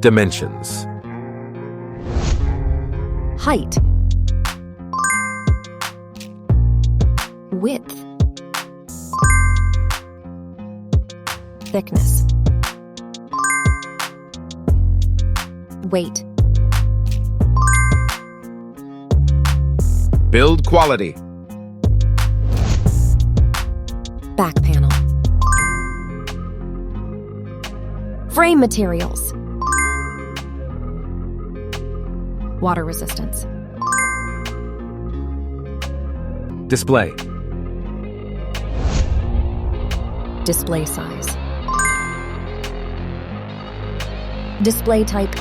Dimensions. Height. Width. Thickness. Weight. Build quality. Back panel. Frame materials. Water resistance. Display. Display size. Display type.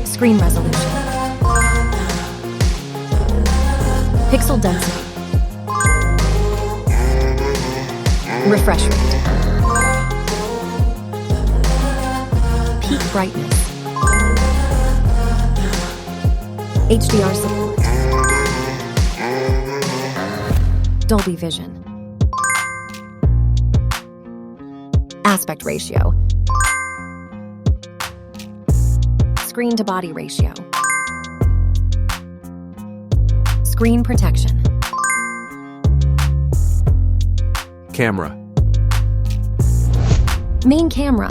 Screen resolution. Pixel density. Refresh rate. Peak brightness. HDR support. Dolby Vision. Aspect ratio. Screen to body ratio. Screen protection. Camera. Main camera.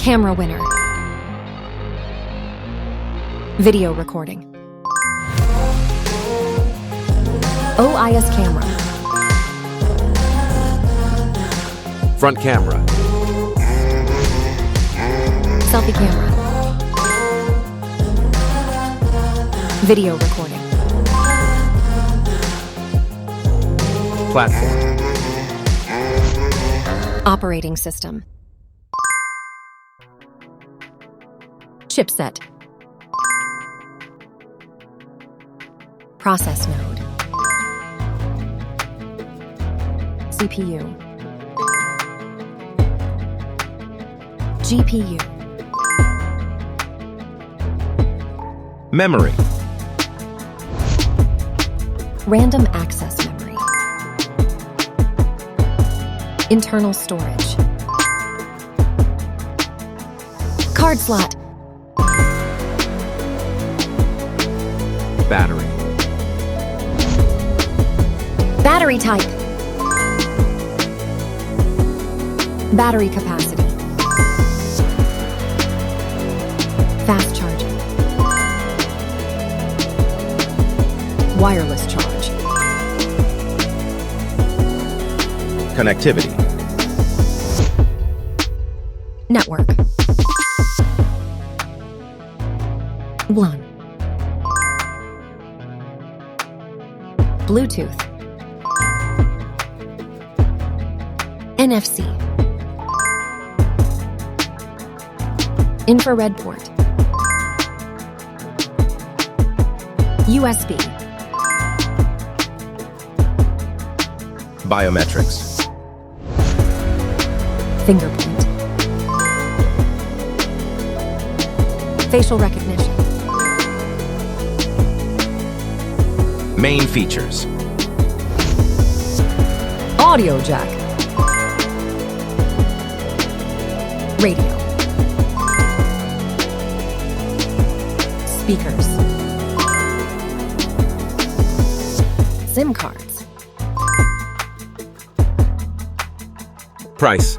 Camera winner. Video recording. OIS camera. Front camera. Selfie camera. Video recording. Platform. Operating system. Chipset. Process node. CPU. GPU. Memory. Random access memory. Internal storage. Card slot. Battery. Battery type. Battery capacity. Fast charging. Wireless charge. Connectivity. Network. WLAN. Bluetooth. NFC. Infrared port. USB. Biometrics. Fingerprint. Facial recognition. Main features. Audio jack. Radio. Speakers. SIM cards. Price.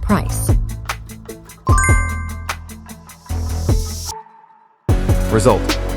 Price. Result.